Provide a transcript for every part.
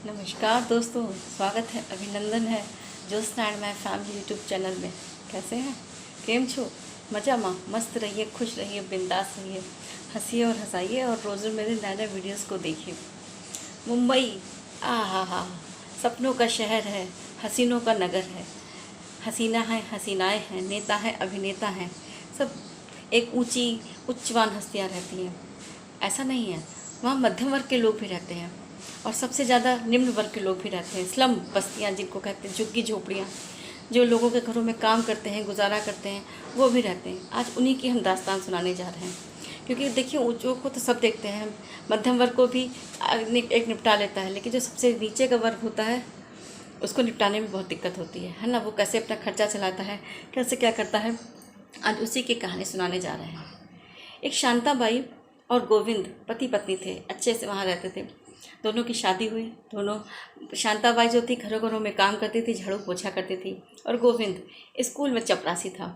नमस्कार दोस्तों, स्वागत है, अभिनंदन है Jyotsna and my family YouTube channel में। कैसे हैं? केम छो? मजा मा मस्त रहिए, खुश रहिए, बिंदास रहिए, हंसिए और हंसाइए और रोज़ मेरे नए नए वीडियोस को देखिए। मुंबई, आ हा, सपनों का शहर है, हसीनों का नगर है। हसीना है, हसीनाएँ हैं, नेता हैं, अभिनेता हैं, सब एक ऊंची उच्चवान हस्तियाँ रहती हैं। ऐसा नहीं है, वहाँ मध्यम वर्ग के लोग भी रहते हैं और सबसे ज़्यादा निम्न वर्ग के लोग भी रहते हैं। स्लम बस्तियाँ जिनको कहते हैं, झुग्गी झोपड़ियाँ, जो लोगों के घरों में काम करते हैं, गुजारा करते हैं, वो भी रहते हैं। आज उन्हीं की हम दास्तान सुनाने जा रहे हैं, क्योंकि देखिए ऊँचों को तो सब देखते हैं, मध्यम वर्ग को भी एक निपटा लेता है, लेकिन जो सबसे नीचे का वर्ग होता है उसको निपटाने में बहुत दिक्कत होती है ना। वो कैसे अपना खर्चा चलाता है, कैसे क्या करता है, आज उसी की कहानी सुनाने जा रहे हैं। एक शांताबाई और गोविंद पति पत्नी थे, अच्छे से वहाँ रहते थे। दोनों की शादी हुई। दोनों, शांताबाई जो थी घरों घरों में काम करती थी, झाड़ू पोछा करती थी, और गोविंद स्कूल में चपरासी था।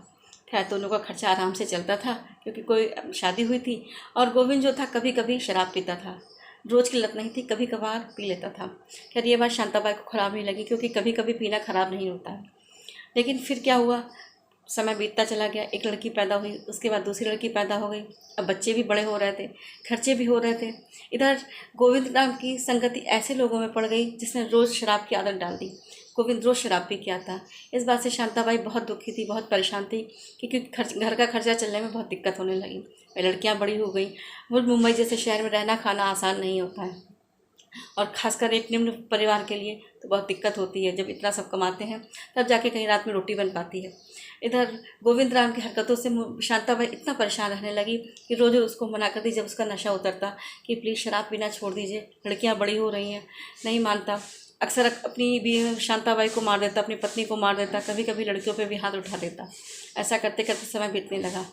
खैर दोनों का खर्चा आराम से चलता था, क्योंकि कोई शादी हुई थी। और गोविंद जो था कभी कभी शराब पीता था, रोज़ की लत नहीं थी, कभी कभार पी लेता था। खैर ये बात शांताबाई को ख़राब नहीं लगी, क्योंकि कभी कभी पीना ख़राब नहीं होता है। लेकिन फिर क्या हुआ, समय बीतता चला गया, एक लड़की पैदा हुई, उसके बाद दूसरी लड़की पैदा हो गई। अब बच्चे भी बड़े हो रहे थे, खर्चे भी हो रहे थे। इधर गोविंद राम की संगति ऐसे लोगों में पड़ गई जिसने रोज़ शराब की आदत डाल दी। गोविंद रोज़ शराब पी के आता। इस बात से शांताबाई बहुत दुखी थी, बहुत परेशान थी, क्योंकि घर का खर्चा चलने में बहुत दिक्कत होने लगी। लड़कियाँ बड़ी हो गई। वो मुंबई जैसे शहर में रहना खाना आसान नहीं होता है, और ख़ासकर एक निम्न परिवार के लिए तो बहुत दिक्कत होती है। जब इतना सब कमाते हैं तब जाके कहीं रात में रोटी बन पाती है। इधर गोविंद राम की हरकतों से शांताबाई इतना परेशान रहने लगी कि रोज़ उसको मना कर दी। जब उसका नशा उतरता कि प्लीज़ शराब पीना छोड़ दीजिए, लड़कियां बड़ी हो रही हैं, नहीं मानता। अक्सर अपनी भी शांताबाई को मार देता, अपनी पत्नी को मार देता, कभी कभी लड़कियों पे भी हाथ उठा देता। ऐसा करते करते समय बीतने लगा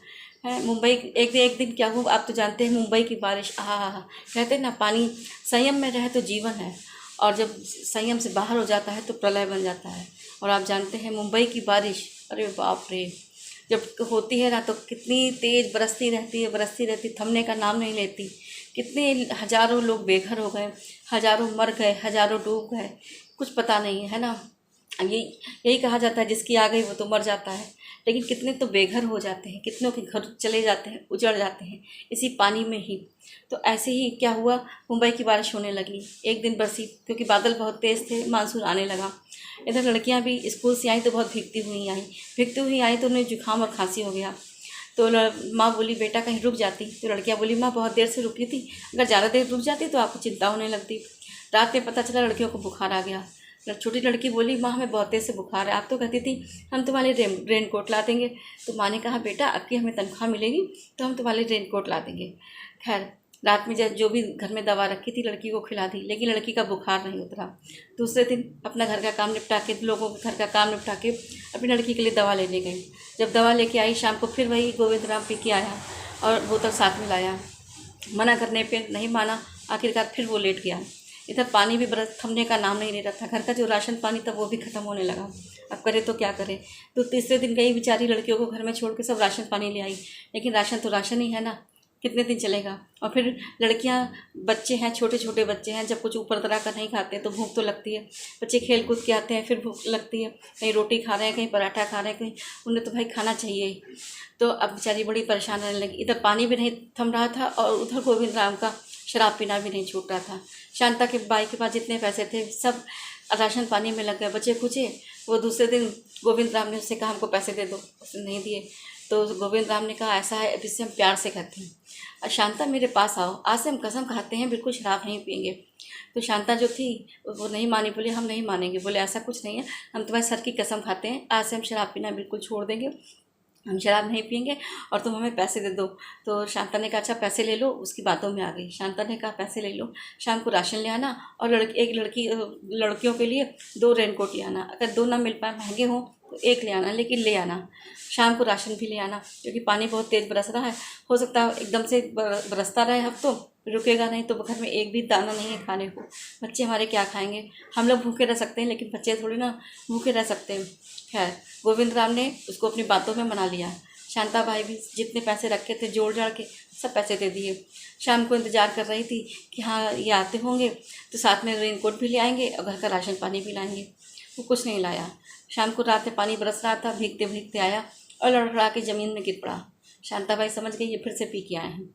है। मुंबई एक दिन क्या हुआ, आप तो जानते हैं, मुंबई की बारिश, हा, कहते हैं ना, पानी संयम में रहे तो जीवन है, और जब संयम से बाहर हो जाता है तो प्रलय बन जाता है। और आप जानते हैं मुंबई की बारिश, अरे बाप रे, जब होती है ना तो कितनी तेज़ बरसती रहती, थमने का नाम नहीं लेती। कितने हज़ारों लोग बेघर हो गए, हज़ारों मर गए, हज़ारों डूब गए, कुछ पता नहीं है ना। यही कहा जाता है, जिसकी आ गई वो तो मर जाता है। लेकिन कितने तो बेघर हो जाते हैं, कितनों के घर चले जाते हैं, उजड़ जाते हैं इसी पानी में ही। तो ऐसे ही क्या हुआ, मुंबई की बारिश होने लगी। एक दिन बरसी, क्योंकि बादल बहुत तेज़ थे, मानसून आने लगा। इधर लड़कियां भी स्कूल से आई तो बहुत भीगती हुई आई तो उन्हें जुकाम और खांसी हो गया। तो माँ बोली बेटा कहीं रुक जाती, तो लड़कियां बोली माँ बहुत देर से रुकी थी, अगर ज़्यादा देर रुक जाती तो आपको चिंता होने लगती। रात में पता चला लड़कियों को बुखार आ गया। छोटी लड़की बोली माँ हमें बहुत तेज़ से बुखार है, आप तो कहती थी हम तुम्हारे रेन कोट ला देंगे। तो माँ ने कहा बेटा अब की हमें तनख्वाह मिलेगी तो हम तुम्हारे रेन कोट ला देंगे। खैर रात में जो भी घर में दवा रखी थी लड़की को खिला दी, लेकिन लड़की का बुखार नहीं उतरा। दूसरे दिन अपना घर का काम निपटा के, लोगों के घर का काम निपटा के अपनी लड़की के लिए दवा लेने गई। जब दवा लेके आई शाम को फिर वही गोविंद राम पी के आया और बोतल साथ में लाया। मना करने पे नहीं माना, आखिरकार फिर वो लेट गया। इधर पानी भी बरस थमने का नाम नहीं ले रहा था। घर का जो राशन पानी था वो भी ख़त्म होने लगा। अब करे तो क्या करे। तो तीसरे दिन गई बेचारी, लड़कियों को घर में छोड़ के सब राशन पानी ले आई, लेकिन राशन तो राशन ही है ना, कितने दिन चलेगा। और फिर लड़कियां, बच्चे हैं, छोटे छोटे बच्चे हैं, जब कुछ ऊपर तरह का नहीं खाते तो भूख तो लगती है। बच्चे खेल कूद के आते हैं, फिर भूख लगती है, कहीं रोटी खा रहे हैं, कहीं पराठा खा रहे हैं, कहीं, उन्हें तो भाई खाना चाहिए ही। तो अब बेचारी बड़ी परेशान रहने लगी। इधर पानी भी नहीं थम रहा था और उधर गोविंद राम का शराब पीना भी नहीं छूट रहा था। शांता के बाई के पास जितने पैसे थे सब राशन पानी में लग गए, बचे कुचे। वो दूसरे दिन गोविंद राम ने उससे कहा हमको पैसे दे दो, उसने नहीं दिए। तो गोविंद राम ने कहा ऐसा है अब इससे हम प्यार से कहते हैं, शांता मेरे पास आओ, आज से हम कसम खाते हैं बिल्कुल शराब नहीं पियेंगे। तो शांता जो थी वो नहीं मानी, बोले हम नहीं मानेंगे। बोले ऐसा कुछ नहीं है, हम तुम्हारे सर की कसम खाते हैं, आज से हम शराब पीना बिल्कुल छोड़ देंगे, हम शराब नहीं पियेंगे और तुम हमें पैसे दे दो। तो शांता ने कहा अच्छा पैसे ले लो। उसकी बातों में आ गई। शांता ने कहा पैसे ले लो, शाम को राशन ले आना, और लड़कियों के लिए 2 रेनकोट ले आना। अगर 2 ना मिल पाए, महंगे हों तो 1 ले आना, लेकिन ले आना। शाम को राशन भी ले आना, क्योंकि पानी बहुत तेज़ बरस रहा है, हो सकता है एकदम से बरसता रहे हफ्तों, रुकेगा नहीं, तो घर में एक भी दाना नहीं है खाने को। बच्चे हमारे क्या खाएंगे। हम लोग भूखे रह सकते हैं, लेकिन बच्चे थोड़ी ना भूखे रह सकते हैं। खैर गोविंद राम ने उसको अपनी बातों में मना लिया। शांता भाई भी जितने पैसे रखे थे जोड़ जाड़ के सब पैसे दे दिए। शाम को इंतज़ार कर रही थी कि हाँ ये आते होंगे तो साथ में रेनकोट भी ले आएंगे और घर का राशन पानी भी लाएंगे। वो कुछ नहीं लाया। शाम को रात में पानी बरस रहा था, भीगते भीगते आया और लड़खड़ा के ज़मीन में गिर पड़ा। शांता भाई समझ गई ये फिर से पी के आए हैं।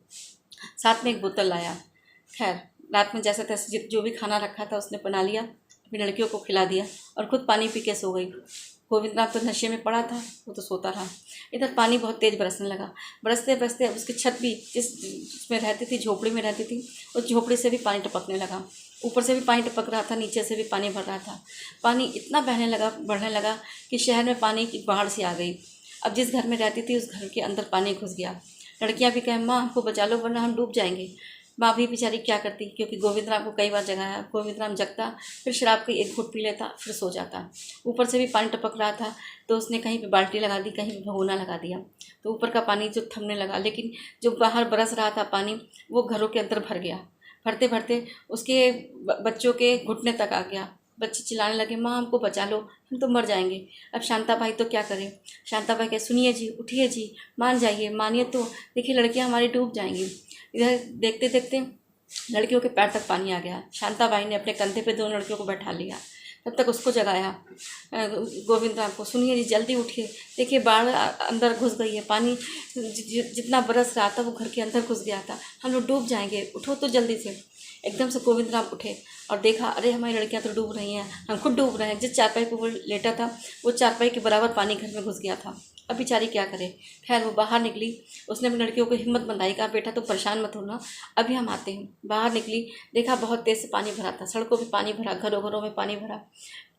साथ में एक बोतल लाया। खैर रात में जैसे तैसे जो भी खाना रखा था उसने बना लिया, अपनी लड़कियों को खिला दिया और खुद पानी पी के सो गई। गोविंद राम तो नशे में पड़ा था, वो तो सोता रहा। इधर पानी बहुत तेज़ बरसने लगा। बरसते बरसते उसकी छत भी जिसमें रहती थी, झोपड़ी में रहती थी, उस झोपड़ी से भी पानी टपकने लगा। ऊपर से भी पानी टपक रहा था, नीचे से भी पानी भर रहा था। पानी इतना बढ़ने लगा कि शहर में पानी की बाढ़ सी आ गई। अब जिस घर में रहती थी उस घर के अंदर पानी घुस गया। लड़कियां भी कहें माँ हमको बचा लो वरना हम डूब जाएंगे। माँ भी बेचारी क्या करती, क्योंकि गोविंद राम को कई बार जगाया। गोविंद राम जगता, फिर शराब की एक घूंट पी लेता, फिर सो जाता। ऊपर से भी पानी टपक रहा था तो उसने कहीं पे बाल्टी लगा दी, कहीं पे भगोना लगा दिया, तो ऊपर का पानी जो थमने लगा, लेकिन जो बाहर बरस रहा था पानी वो घरों के अंदर भर गया। भरते भरते उसके बच्चों के घुटने तक आ गया। बच्चे चिल्लाने लगे माँ हमको बचा लो, हम तो मर जाएंगे। अब शांता भाई तो क्या करें। शांता भाई कहे सुनिए जी, उठिए जी, मान जाइए, मानिए तो देखिए लड़कियाँ हमारी डूब जाएंगी। इधर देखते देखते लड़कियों के पैर तक पानी आ गया। शांता भाई ने अपने कंधे पे दोनों लड़कियों को बैठा लिया, तब तक उसको जगाया गोविंद राम को, सुनिए जी जल्दी उठिए, देखिए बाढ़ अंदर घुस गई है, पानी जितना बरस रहा था वो घर के अंदर घुस गया था, हम लोग डूब जाएंगे, उठो तो जल्दी से। एकदम से गोविंद राम उठे और देखा अरे हमारी लड़कियां तो डूब रही हैं, हम खुद डूब रहे हैं। जिस चारपाई पर वो लेटा था वो चारपाई के बराबर पानी घर में घुस गया था। अब बेचारी क्या करे। खैर वो बाहर निकली, उसने अपनी लड़कियों को हिम्मत बंधाई, कहा बेटा तो परेशान मत होना, अभी हम आते हैं। बाहर निकली, देखा बहुत तेज़ से पानी भरा था, सड़कों पे पानी भरा, घरों घरों में पानी भरा।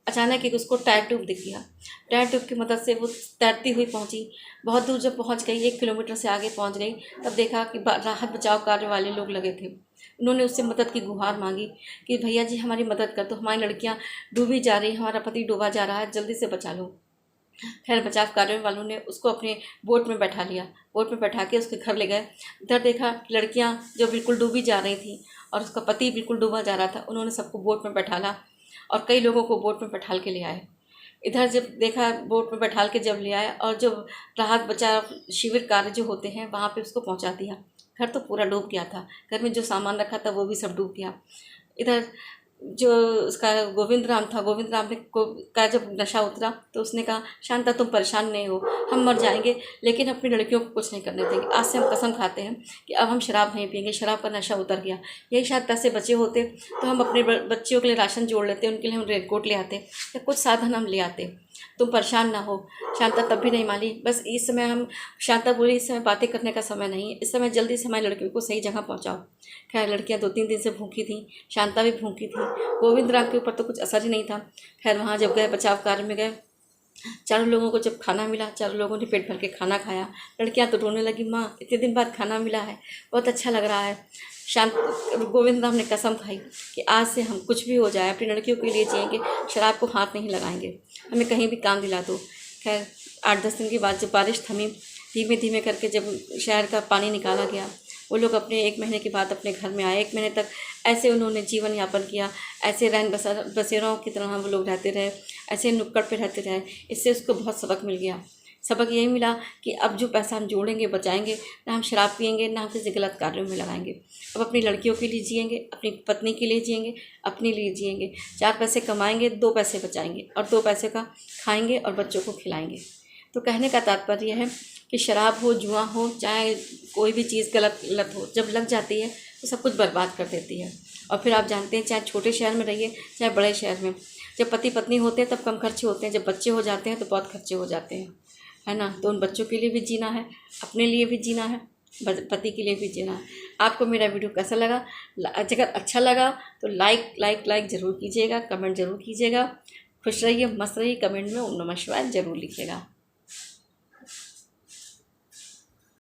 अचानक एक उसको टायर ट्यूब दिख गया। टायर ट्यूब की मदद से वो तैरती हुई पहुंची। बहुत दूर जब पहुंच गई, 1 किलोमीटर से आगे पहुंच गई, तब देखा कि राहत बचाव कार्य वाले लोग लगे थे। उन्होंने उससे मदद की गुहार मांगी कि भैया जी हमारी मदद कर दो, हमारी लड़कियां डूबी जा रही, हमारा पति डूबा जा रहा है, जल्दी से बचा लो। खैर बचाव कार्य वालों ने उसको अपने बोट में बैठा लिया। बोट में बैठा के उसके घर ले गए। इधर देखा लड़कियां जो बिल्कुल डूबी जा रही थी और उसका पति बिल्कुल डूबा जा रहा था, उन्होंने सबको बोट में बैठाला और कई लोगों को बोट में बैठाल के ले आए। इधर जब देखा बोट में बैठाल के जब ले आए और जो राहत बचाव शिविर कार्य जो होते हैं वहाँ पे उसको पहुँचा दिया। घर तो पूरा डूब गया था, घर में जो सामान रखा था वो भी सब डूब गया। इधर जो उसका गोविंद राम था, गोविंद राम ने का जब नशा उतरा तो उसने कहा शांता तुम परेशान नहीं हो, हम मर जाएंगे लेकिन अपनी लड़कियों को कुछ नहीं करने देंगे। आज से हम कसम खाते हैं कि अब हम शराब नहीं पिएंगे, शराब का नशा उतर गया। यही शायद पैसे बचे होते तो हम अपने बच्चियों के लिए राशन जोड़ लेते, उनके लिए हम रेनकोट ले आते या कुछ साधन हम ले आते। तुम परेशान ना हो। शांता तब भी नहीं मानी। बस इस समय हम शांता बोली इस समय बातें करने का समय नहीं है, इस समय जल्दी से हमारी लड़कियों को सही जगह पहुंचाओ। खैर लड़कियां 2-3 दिन से भूखी थीं, शांता भी भूखी थी। गोविंद राम के ऊपर तो कुछ असर ही नहीं था। खैर वहाँ जब गए बचाव कार्य में गए, चारों लोगों को जब खाना मिला, चारों लोगों ने पेट भर के खाना खाया। लड़कियां तो रोने लगी माँ इतने दिन बाद खाना मिला है, बहुत अच्छा लग रहा है। शांत गोविंद राम ने कसम खाई कि आज से हम कुछ भी हो जाए अपनी लड़कियों के लिए जिएंगे, शराब को हाथ नहीं लगाएंगे, हमें कहीं भी काम दिला दो। खैर 8-10 दिन के बाद जब बारिश थमी, धीमे धीमे करके जब शहर का पानी निकाला गया, वो लोग अपने 1 महीने के बाद अपने घर में आए। 1 महीने तक ऐसे उन्होंने जीवन यापन किया, ऐसे रैन बसेरों की तरह वो लोग रहते रहे, ऐसे नुक्कड़ पे रहते रहे। इससे उसको बहुत सबक मिल गया। सबक यही मिला कि अब जो पैसा हम जोड़ेंगे बचाएंगे, ना हम शराब पिएंगे, ना हम किसी गलत कार्यों में लगाएंगे। अब अपनी लड़कियों के लिए जिएंगे, अपनी पत्नी के लिए जिएंगे, अपने लिए जिएंगे। 4 पैसे कमाएंगे, 2 पैसे बचाएंगे और 2 पैसे का खाएंगे और बच्चों को खिलाएंगे। तो कहने का तात्पर्य है कि शराब हो, जुआ हो, चाहे कोई भी चीज़ गलत हो, जब लग जाती है तो सब कुछ बर्बाद कर देती है। और फिर आप जानते हैं चाहे छोटे शहर में रहिए चाहे बड़े शहर में, जब पति पत्नी होते हैं तब कम खर्चे होते हैं, जब बच्चे हो जाते हैं तो बहुत खर्चे हो जाते हैं, है ना। तो उन बच्चों के लिए भी जीना है, अपने लिए भी जीना है, पति के लिए भी जीना है। आपको मेरा वीडियो कैसा लगा? अगर अच्छा लगा तो लाइक ज़रूर कीजिएगा, कमेंट ज़रूर कीजिएगा। खुश रहिए, मस्त रहिए, कमेंट में ओम नमः शिवाय ज़रूर लिखिएगा।